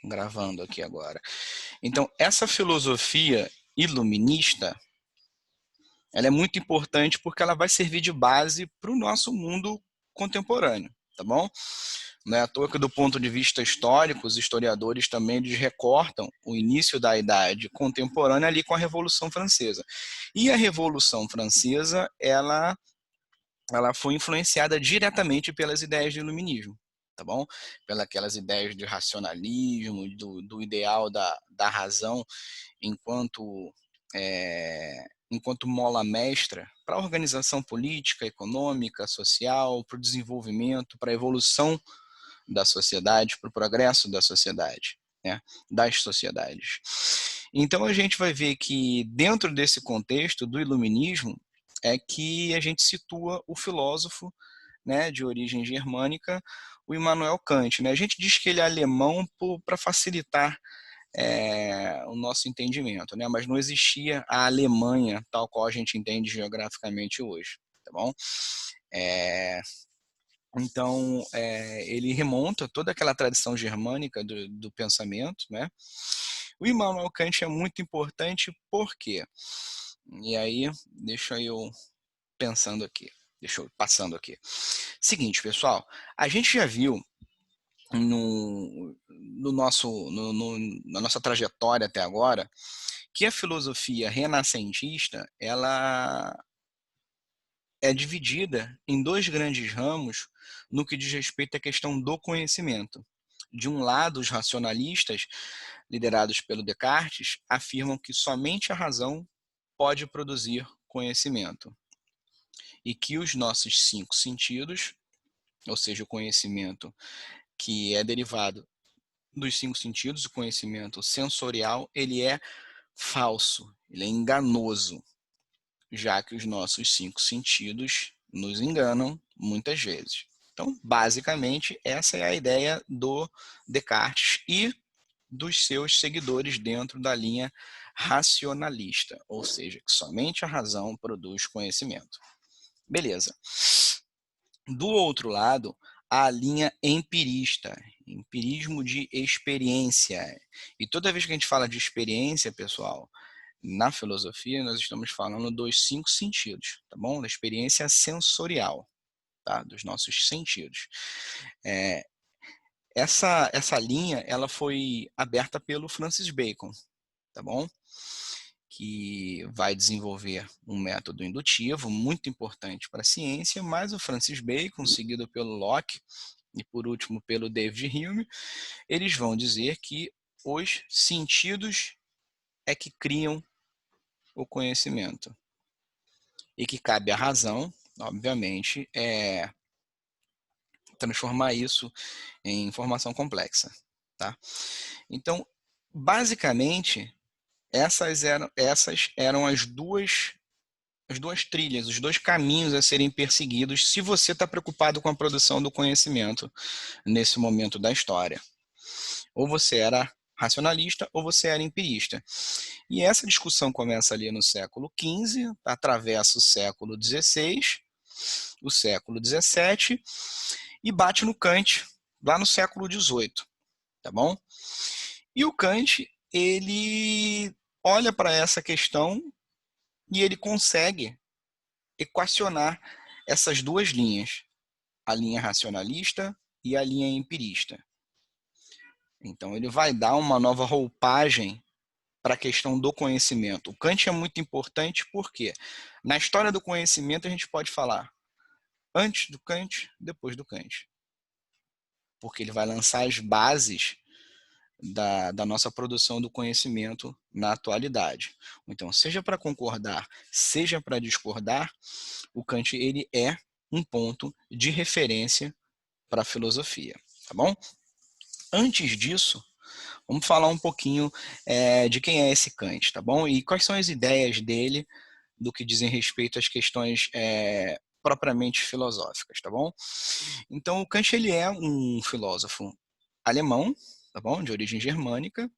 Gravando aqui agora. Então, essa filosofia iluminista, ela é muito importante porque ela vai servir de base para o nosso mundo contemporâneo, tá bom? Não é à toa que, do ponto de vista histórico, os historiadores também eles recortam o início da Idade Contemporânea ali com a Revolução Francesa. E a Revolução Francesa, ela foi influenciada diretamente pelas ideias do iluminismo, tá bom? Pelas ideias de racionalismo, do ideal da razão enquanto enquanto mola mestra para a organização política, econômica, social, para o desenvolvimento, para a evolução da sociedade, para o progresso da sociedade, né? Das sociedades. Então a gente vai ver que dentro desse contexto do iluminismo é que a gente situa o filósofo, né, de origem germânica, o Immanuel Kant, né? A gente diz que ele é alemão para facilitar o nosso entendimento, né? Mas não existia a Alemanha tal qual a gente entende geograficamente hoje, tá bom? Então, ele remonta toda aquela tradição germânica do pensamento, né? O Immanuel Kant é muito importante porque, e aí, deixa eu passando aqui. Seguinte, pessoal, a gente já viu na nossa trajetória até agora, que a filosofia renascentista, ela é dividida em dois grandes ramos no que diz respeito à questão do conhecimento. De um lado, os racionalistas, liderados pelo Descartes, afirmam que somente a razão pode produzir conhecimento e que os nossos 5 sentidos, ou seja, o conhecimento que é derivado dos 5 sentidos, o conhecimento sensorial, ele é falso, ele é enganoso, já que os nossos 5 sentidos nos enganam muitas vezes. Então, basicamente, essa é a ideia do Descartes e dos seus seguidores dentro da linha racionalista, ou seja, que somente a razão produz conhecimento. Beleza. Do outro lado, a linha empirista, empirismo de experiência. E toda vez que a gente fala de experiência, pessoal, na filosofia nós estamos falando dos 5 sentidos, tá bom? Da experiência sensorial, tá? Dos nossos sentidos. Essa linha, ela foi aberta pelo Francis Bacon, tá bom? Que vai desenvolver um método indutivo muito importante para a ciência, mas o Francis Bacon, seguido pelo Locke e por último pelo David Hume, eles vão dizer que os sentidos é que criam o conhecimento e que cabe à razão, obviamente, transformar isso em informação complexa, tá? Então, basicamente, essas eram as duas trilhas, os dois caminhos a serem perseguidos se você está preocupado com a produção do conhecimento nesse momento da história. Ou você era racionalista ou você era empirista. E essa discussão começa ali no século XV, atravessa o século XVI, o século XVII e bate no Kant lá no século XVIII, tá bom? E o Kant, ele olha para essa questão e ele consegue equacionar essas duas linhas, a linha racionalista e a linha empirista. Então, ele vai dar uma nova roupagem para a questão do conhecimento. O Kant é muito importante porque na história do conhecimento a gente pode falar antes do Kant, depois do Kant. Porque ele vai lançar as bases da nossa produção do conhecimento na atualidade. Então, seja para concordar, seja para discordar, o Kant ele é um ponto de referência para a filosofia, tá bom? Antes disso, vamos falar um pouquinho de quem é esse Kant, tá bom? E quais são as ideias dele do que dizem respeito às questões propriamente filosóficas, tá bom? Então, o Kant ele é um filósofo alemão, tá bom? De origem germânica,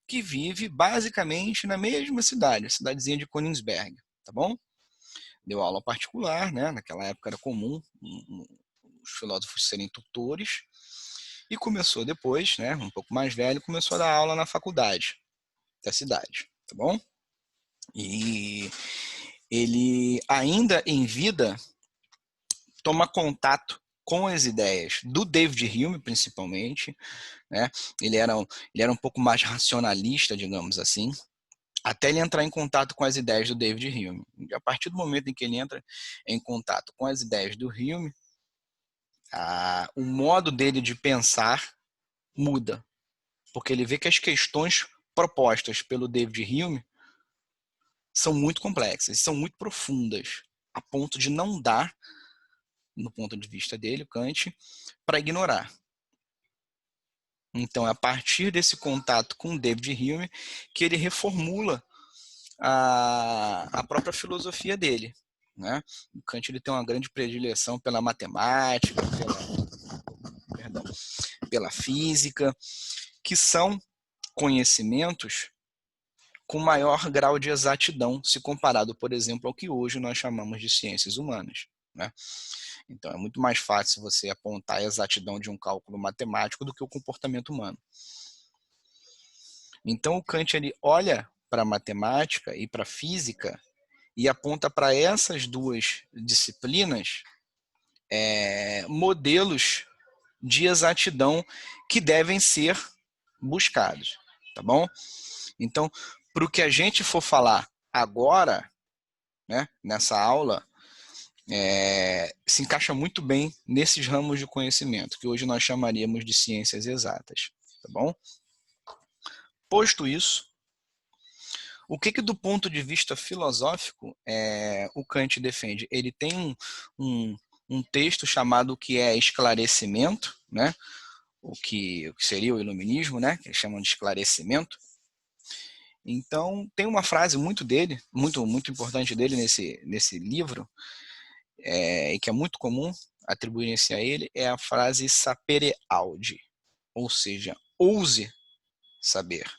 que vive basicamente na mesma cidade, a cidadezinha de Königsberg, tá bom? Deu aula particular, né? Naquela época era comum os filósofos serem tutores. e começou depois, né, um pouco mais velho, começou a dar aula na faculdade da cidade, tá bom? E ele, ainda em vida, toma contato com as ideias do David Hume, principalmente, né? Ele era um pouco mais racionalista, digamos assim, até ele entrar em contato com as ideias do David Hume. E a partir do momento em que ele entra em contato com as ideias do Hume, o modo dele de pensar muda, porque ele vê que as questões propostas pelo David Hume são muito complexas, são muito profundas, a ponto de não dar, no ponto de vista dele, o Kant, para ignorar. Então, é a partir desse contato com David Hume que ele reformula a própria filosofia dele, né? O Kant ele tem uma grande predileção pela matemática, pela física, que são conhecimentos com maior grau de exatidão, se comparado, por exemplo, ao que hoje nós chamamos de ciências humanas, né? Então, é muito mais fácil você apontar a exatidão de um cálculo matemático do que o comportamento humano. Então, o Kant ele olha para a matemática e para a física e aponta para essas duas disciplinas modelos de exatidão que devem ser buscados, tá bom? Então, para o que a gente for falar agora, né, nessa aula, se encaixa muito bem nesses ramos de conhecimento, que hoje nós chamaríamos de ciências exatas, tá bom? Posto isso, o que do ponto de vista filosófico o Kant defende? Ele tem um texto chamado que é Esclarecimento, né? o que seria o iluminismo, né? Que eles chamam de esclarecimento. Então, tem uma frase muito dele, muito importante dele nesse livro, e que é muito comum atribuir-se a ele, é a frase sapere aude, ou seja, ouse saber.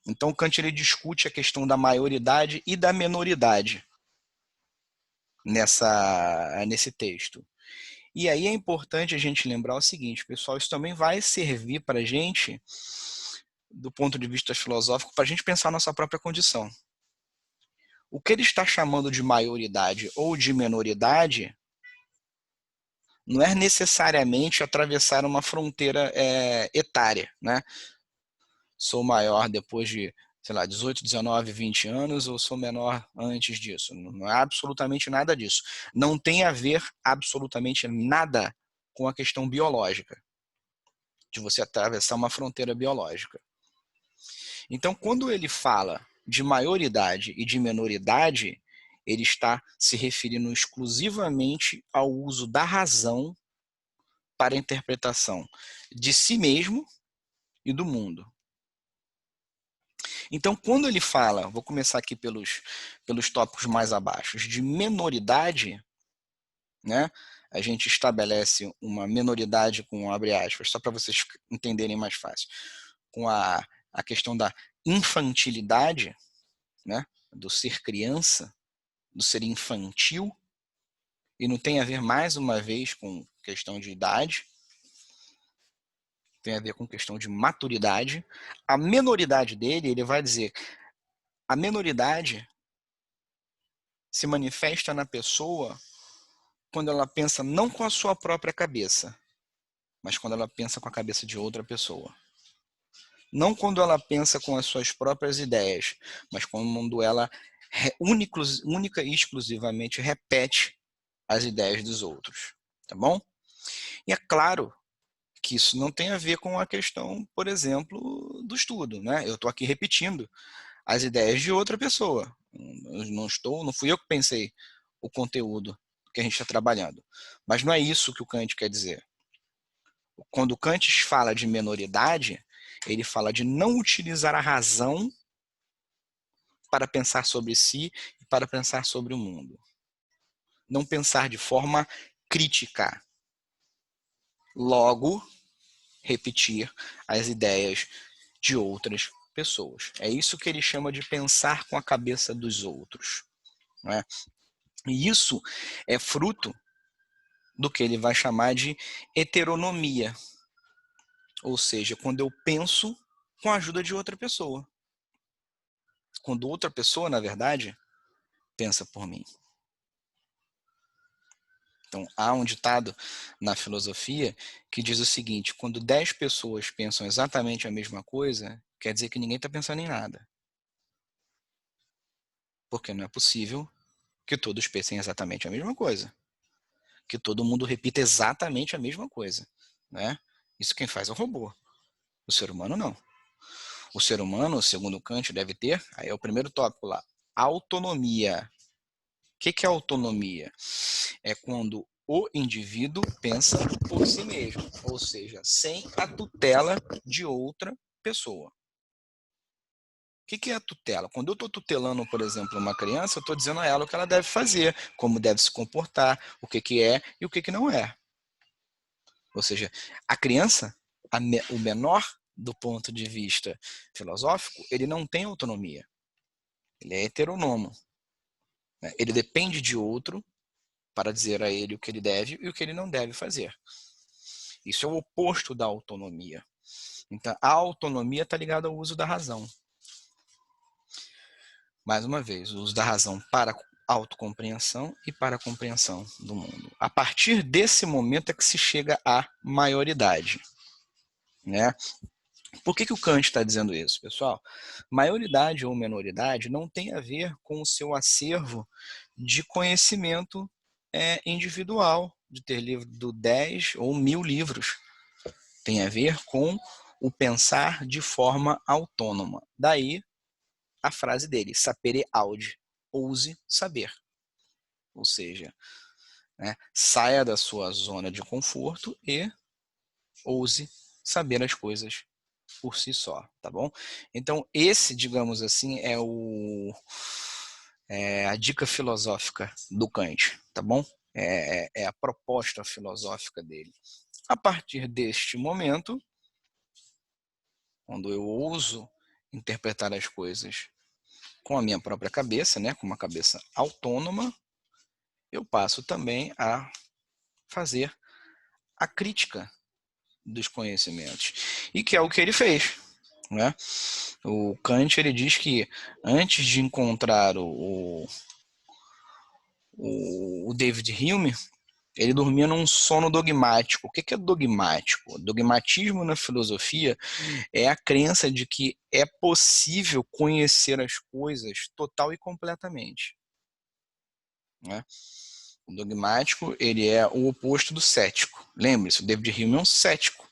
Então, Kant ele discute a questão da maioridade e da menoridade nesse texto. E aí é importante a gente lembrar o seguinte, pessoal, isso também vai servir para a gente, do ponto de vista filosófico, para a gente pensar nossa própria condição. O que ele está chamando de maioridade ou de menoridade não é necessariamente atravessar uma fronteira etária, né? Sou maior depois de, sei lá, 18, 19, 20 anos ou sou menor antes disso. Não é absolutamente nada disso. Não tem a ver absolutamente nada com a questão biológica, de você atravessar uma fronteira biológica. Então, quando ele fala de maioridade e de menoridade, ele está se referindo exclusivamente ao uso da razão para a interpretação de si mesmo e do mundo. Então, quando ele fala, vou começar aqui pelos tópicos mais abaixo, de menoridade, né? A gente estabelece uma menoridade com abre aspas, só para vocês entenderem mais fácil, com a questão da infantilidade, né? Do ser criança, do ser infantil, e não tem a ver, mais uma vez, com questão de idade, tem a ver com questão de maturidade. A menoridade dele, ele vai dizer, a menoridade se manifesta na pessoa quando ela pensa não com a sua própria cabeça, mas quando ela pensa com a cabeça de outra pessoa. Não quando ela pensa com as suas próprias ideias, mas quando ela única e exclusivamente repete as ideias dos outros, tá bom? E é claro que isso não tem a ver com a questão, por exemplo, do estudo, né? Eu estou aqui repetindo as ideias de outra pessoa. Não fui eu que pensei o conteúdo que a gente está trabalhando. Mas não é isso que o Kant quer dizer. Quando o Kant fala de menoridade, ele fala de não utilizar a razão para pensar sobre si e para pensar sobre o mundo. Não pensar de forma crítica. Logo, repetir as ideias de outras pessoas. É isso que ele chama de pensar com a cabeça dos outros. Não é? E isso é fruto do que ele vai chamar de heteronomia. Ou seja, quando eu penso com a ajuda de outra pessoa. Quando outra pessoa, na verdade, pensa por mim. Então, há um ditado na filosofia que diz o seguinte: quando 10 pessoas pensam exatamente a mesma coisa, quer dizer que ninguém está pensando em nada. Porque não é possível que todos pensem exatamente a mesma coisa. Que todo mundo repita exatamente a mesma coisa. Né? Isso quem faz é o robô. O ser humano não. O ser humano, segundo Kant, deve ter, aí é o primeiro tópico lá, autonomia. O que é autonomia? É quando o indivíduo pensa por si mesmo, ou seja, sem a tutela de outra pessoa. O que é a tutela? Quando eu estou tutelando, por exemplo, uma criança, eu estou dizendo a ela o que ela deve fazer, como deve se comportar, o que é e o que não é. Ou seja, a criança, o menor do ponto de vista filosófico, ele não tem autonomia. Ele é heteronomo. Ele depende de outro para dizer a ele o que ele deve e o que ele não deve fazer. Isso é o oposto da autonomia. Então, a autonomia está ligada ao uso da razão. Mais uma vez, o uso da razão para autocompreensão e para a compreensão do mundo. A partir desse momento é que se chega à maioridade. Né? Por que o Kant está dizendo isso, pessoal? Maioridade ou menoridade não tem a ver com o seu acervo de conhecimento individual, de ter lido 10 ou 1000 livros. Tem a ver com o pensar de forma autônoma. Daí a frase dele, sapere aude, ouse saber. Ou seja, né, saia da sua zona de conforto e ouse saber as coisas por si só, tá bom? Então, esse, digamos assim, é a dica filosófica do Kant, tá bom? É a proposta filosófica dele. A partir deste momento, quando eu ouso interpretar as coisas com a minha própria cabeça, né, com uma cabeça autônoma, eu passo também a fazer a crítica dos conhecimentos. E que é o que ele fez. Né? O Kant ele diz que antes de encontrar o David Hume, ele dormia num sono dogmático. O que é dogmático? Dogmatismo na filosofia é a crença de que é possível conhecer as coisas total e completamente. Né? O dogmático ele é o oposto do cético. Lembre-se, o David Hume é um cético.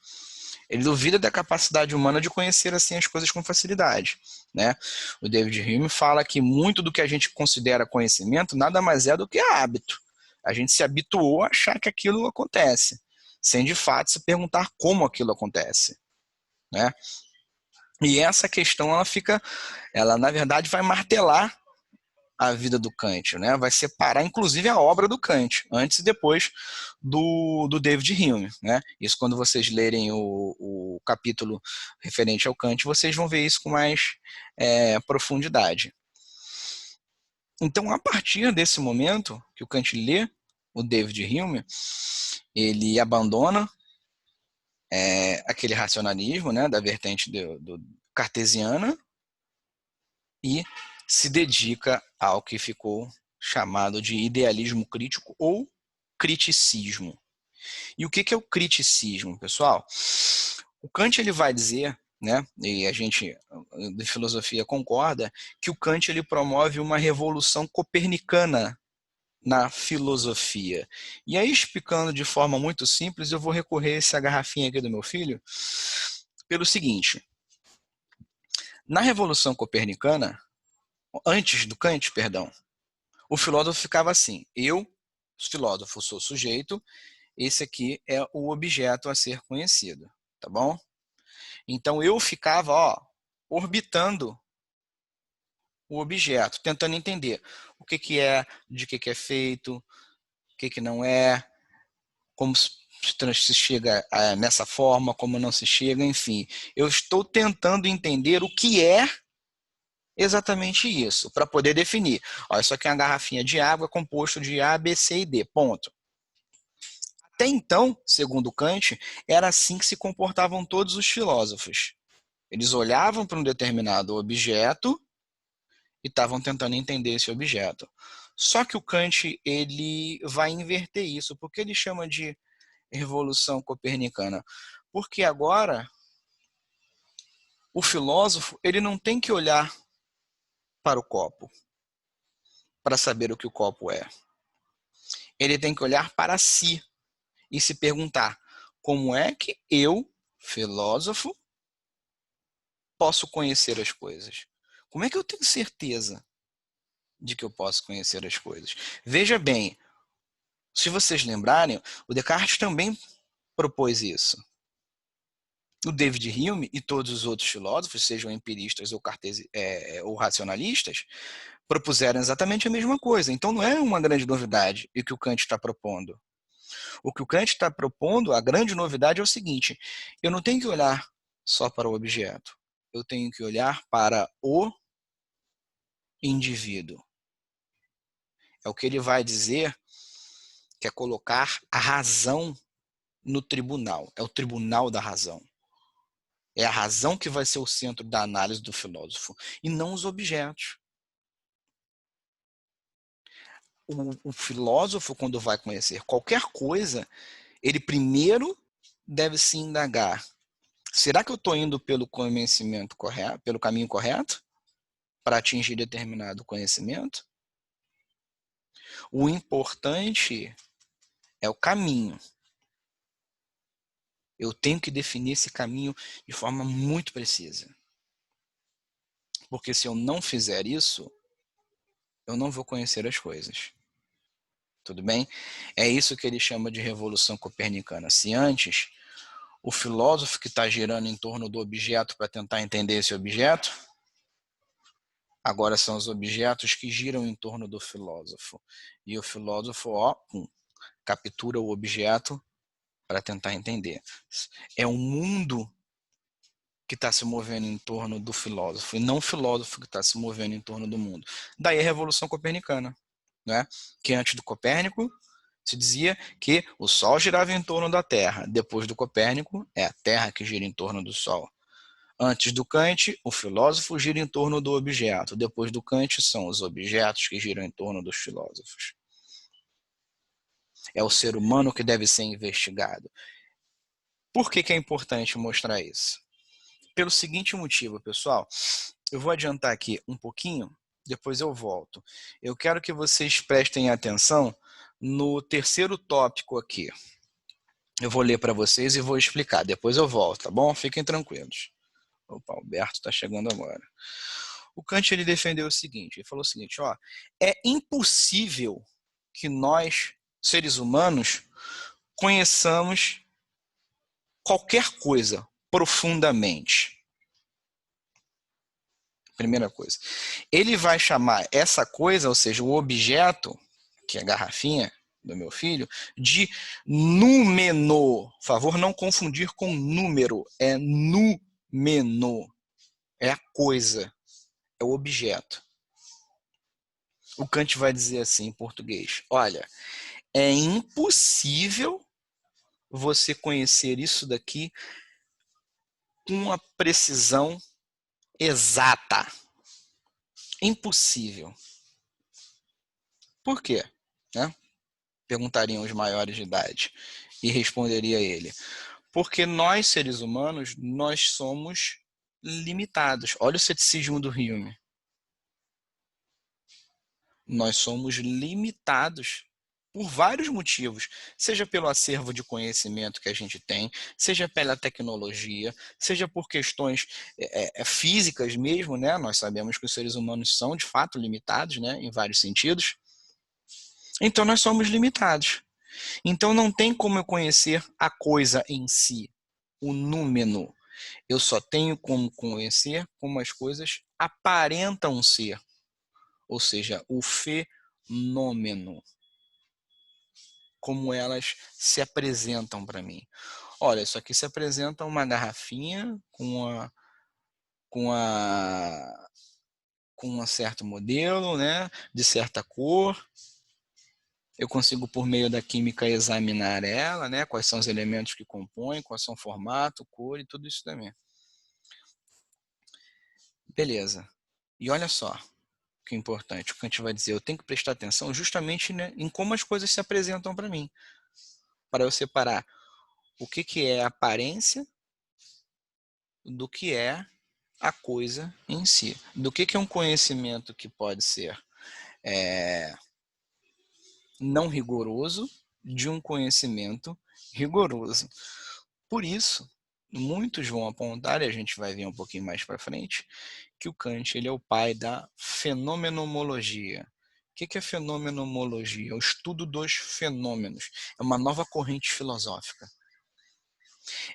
Ele duvida da capacidade humana de conhecer assim as coisas com facilidade. Né? O David Hume fala que muito do que a gente considera conhecimento nada mais é do que hábito. A gente se habituou a achar que aquilo acontece, sem de fato se perguntar como aquilo acontece. Né? E essa questão ela na verdade vai martelar a vida do Kant, né? Vai separar inclusive a obra do Kant, antes e depois do David Hume. Né? Isso quando vocês lerem o capítulo referente ao Kant, vocês vão ver isso com mais profundidade. Então, a partir desse momento que o Kant lê o David Hume, ele abandona aquele racionalismo, né, da vertente do cartesiana e se dedica ao que ficou chamado de idealismo crítico ou criticismo. E o que é o criticismo, pessoal? O Kant ele vai dizer, né, e a gente de filosofia concorda, que o Kant ele promove uma revolução copernicana na filosofia. E aí, explicando de forma muito simples, eu vou recorrer a essa garrafinha aqui do meu filho, pelo seguinte: na Revolução Copernicana, antes do Kant, perdão, o filósofo ficava assim: eu, filósofo, sou sujeito, esse aqui é o objeto a ser conhecido, tá bom? Então eu ficava, orbitando o objeto, tentando entender o que é, de que é feito, o que não é, como se chega nessa forma, como não se chega, enfim. Eu estou tentando entender o que é exatamente isso, para poder definir. Isso aqui é uma garrafinha de água composto de A, B, C e D, ponto. Até então, segundo Kant, era assim que se comportavam todos os filósofos. Eles olhavam para um determinado objeto e estavam tentando entender esse objeto. Só que o Kant ele vai inverter isso. Por que ele chama de revolução copernicana? Porque agora o filósofo ele não tem que olhar para o copo para saber o que o copo é. Ele tem que olhar para si e se perguntar: como é que eu, filósofo, posso conhecer as coisas? Como é que eu tenho certeza de que eu posso conhecer as coisas? Veja bem, se vocês lembrarem, o Descartes também propôs isso. O David Hume e todos os outros filósofos, sejam empiristas ou racionalistas, propuseram exatamente a mesma coisa. Então não é uma grande novidade o que o Kant está propondo. O que o Kant está propondo, a grande novidade é o seguinte: eu não tenho que olhar só para o objeto, eu tenho que olhar para o indivíduo. É o que ele vai dizer que é colocar a razão no tribunal. É o tribunal da razão. É a razão que vai ser o centro da análise do filósofo, e não os objetos. O filósofo, quando vai conhecer qualquer coisa, ele primeiro deve se indagar: será que eu estou indo pelo conhecimento correto, pelo caminho correto, para atingir determinado conhecimento? O importante é o caminho. Eu tenho que definir esse caminho de forma muito precisa. Porque se eu não fizer isso, eu não vou conhecer as coisas. Tudo bem? É isso que ele chama de revolução copernicana. Se antes o filósofo que está girando em torno do objeto para tentar entender esse objeto, agora são os objetos que giram em torno do filósofo. E o filósofo, captura o objeto para tentar entender. É um mundo que está se movendo em torno do filósofo, e não o filósofo que está se movendo em torno do mundo. Daí a Revolução Copernicana, né? Que antes do Copérnico se dizia que o Sol girava em torno da Terra. Depois do Copérnico, é a Terra que gira em torno do Sol. Antes do Kant, o filósofo gira em torno do objeto. Depois do Kant, são os objetos que giram em torno dos filósofos. É o ser humano que deve ser investigado. Por que é importante mostrar isso? Pelo seguinte motivo, pessoal. Eu vou adiantar aqui um pouquinho, depois eu volto. Eu quero que vocês prestem atenção no terceiro tópico aqui. Eu vou ler para vocês e vou explicar. Depois eu volto, tá bom? Fiquem tranquilos. Opa, o Alberto está chegando agora. O Kant ele defendeu o seguinte, ele falou o seguinte, é impossível que nós, seres humanos, conheçamos qualquer coisa profundamente. Primeira coisa. Ele vai chamar essa coisa, ou seja, o objeto, que é a garrafinha do meu filho, de númeno. Por favor, não confundir com número. É númeno. É a coisa. É o objeto. O Kant vai dizer assim em português: olha, é impossível você conhecer isso daqui com uma precisão exata. Impossível. Por quê? Né? Perguntariam os maiores de idade. E responderia ele: porque nós, seres humanos, nós somos limitados. Olha o ceticismo do Hume. Nós somos limitados por vários motivos, seja pelo acervo de conhecimento que a gente tem, seja pela tecnologia, seja por questões físicas mesmo, né? Nós sabemos que os seres humanos são de fato limitados, né? Em vários sentidos. Então nós somos limitados. Então não tem como eu conhecer a coisa em si, o númeno. Eu só tenho como conhecer como as coisas aparentam ser, ou seja, o fenômeno, como elas se apresentam para mim. Olha, isso aqui se apresenta uma garrafinha com um certo modelo, né, de certa cor. Eu consigo, por meio da química, examinar ela, né? Quais são os elementos que compõem, quais são o formato, cor e tudo isso também. Beleza. E olha só, o que é importante. O Kant vai dizer, eu tenho que prestar atenção justamente, né, em como as coisas se apresentam para mim. Para eu separar o que é aparência do que é a coisa em si. Do que é um conhecimento que pode ser não rigoroso de um conhecimento rigoroso. Por isso, muitos vão apontar, e a gente vai ver um pouquinho mais para frente, que o Kant ele é o pai da fenomenologia. O que é fenomenologia? É o estudo dos fenômenos. É uma nova corrente filosófica.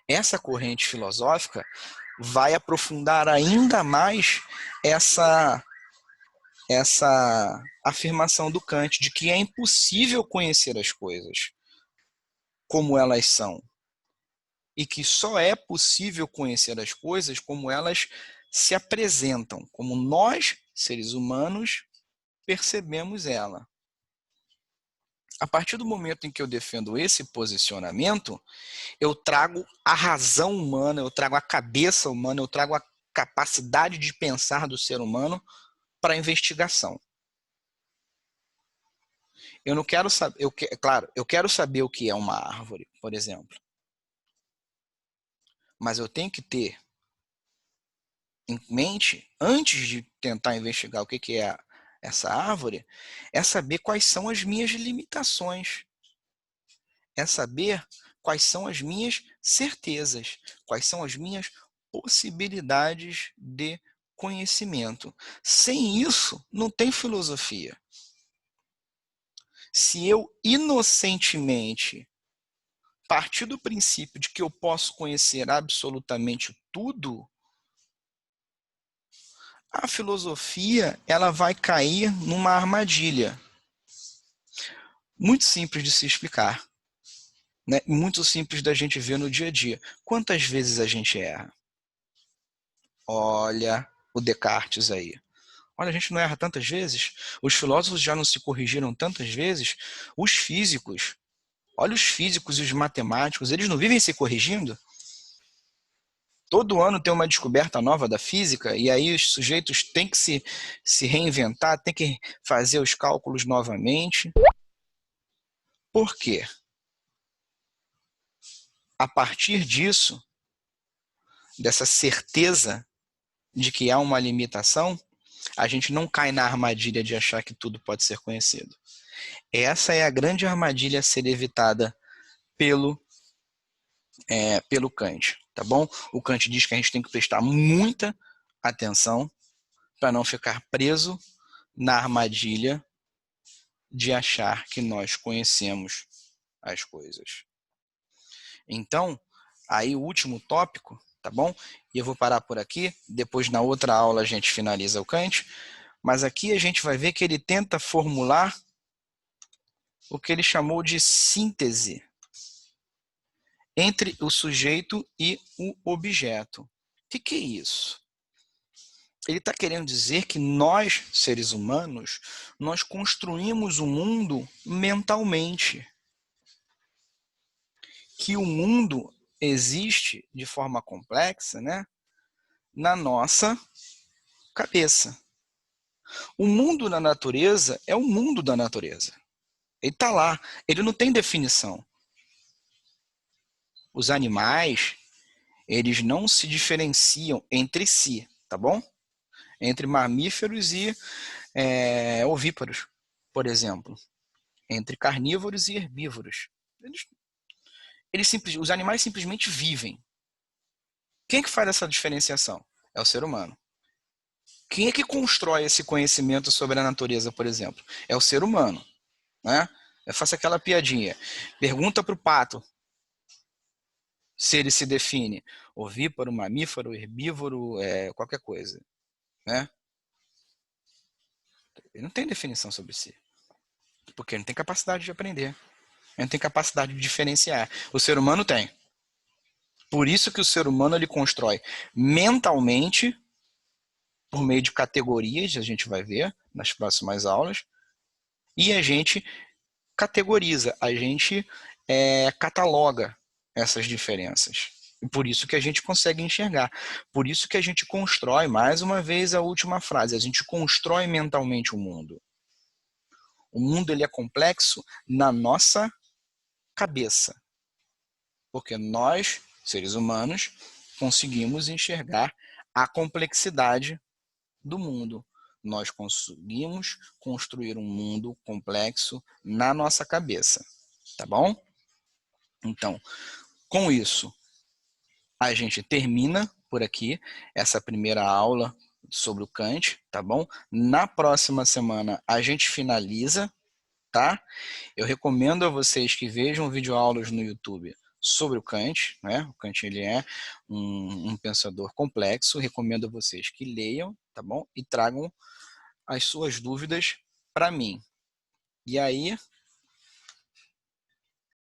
Essa corrente filosófica vai aprofundar ainda mais essa afirmação do Kant de que é impossível conhecer as coisas como elas são e que só é possível conhecer as coisas como elas se apresentam, como nós, seres humanos, percebemos ela. A partir do momento em que eu defendo esse posicionamento, eu trago a razão humana, eu trago a cabeça humana, eu trago a capacidade de pensar do ser humano para a investigação. Eu não quero saber, claro, eu quero saber o que é uma árvore, por exemplo. Mas eu tenho que ter em mente, antes de tentar investigar o que é essa árvore, é saber quais são as minhas limitações. É saber quais são as minhas certezas, quais são as minhas possibilidades de conhecimento. Sem isso, não tem filosofia. Se eu inocentemente partir do princípio de que eu posso conhecer absolutamente tudo, a filosofia ela vai cair numa armadilha muito simples de se explicar, né? Muito simples da gente ver no dia a dia. Quantas vezes a gente erra? Olha o Descartes aí. Olha, a gente não erra tantas vezes. Os filósofos já não se corrigiram tantas vezes. Os físicos, olha os físicos e os matemáticos, eles não vivem se corrigindo? Todo ano tem uma descoberta nova da física e aí os sujeitos têm que se reinventar, têm que fazer os cálculos novamente. Por quê? A partir disso, dessa certeza de que há uma limitação, a gente não cai na armadilha de achar que tudo pode ser conhecido. Essa é a grande armadilha a ser evitada pelo Kant, tá bom? O Kant diz que a gente tem que prestar muita atenção para não ficar preso na armadilha de achar que nós conhecemos as coisas. Então, aí o último tópico, tá bom? E eu vou parar por aqui, depois na outra aula a gente finaliza o Kant, mas aqui a gente vai ver que ele tenta formular o que ele chamou de síntese entre o sujeito e o objeto. O que é isso? Ele está querendo dizer que nós, seres humanos, nós construímos o mundo mentalmente. Que o mundo existe de forma complexa, né, na nossa cabeça. O mundo na natureza é o mundo da natureza. Ele está lá, ele não tem definição. Os animais, eles não se diferenciam entre si, tá bom? Entre mamíferos e ovíparos, por exemplo. Entre carnívoros e herbívoros. Os animais simplesmente vivem. Quem é que faz essa diferenciação? É o ser humano. Quem é que constrói esse conhecimento sobre a natureza, por exemplo? É o ser humano, né? Eu faço aquela piadinha. Pergunta para o pato se ele se define ovíparo, mamífero, herbívoro, qualquer coisa, né? Ele não tem definição sobre si, porque ele não tem capacidade de aprender, ele não tem capacidade de diferenciar. O ser humano tem. Por isso que o ser humano ele constrói mentalmente, por meio de categorias, a gente vai ver nas próximas aulas, e a gente categoriza, a gente cataloga essas diferenças. E por isso que a gente consegue enxergar. Por isso que a gente constrói, mais uma vez a última frase, a gente constrói mentalmente o mundo. O mundo ele é complexo na nossa cabeça. Porque nós, seres humanos, conseguimos enxergar a complexidade do mundo. Nós conseguimos construir um mundo complexo na nossa cabeça, tá bom? Então, com isso, a gente termina por aqui essa primeira aula sobre o Kant, tá bom? Na próxima semana a gente finaliza, tá? Eu recomendo a vocês que vejam videoaulas no YouTube sobre o Kant, né? O Kant ele é um pensador complexo. Recomendo a vocês que leiam, tá bom? E tragam as suas dúvidas para mim. E aí,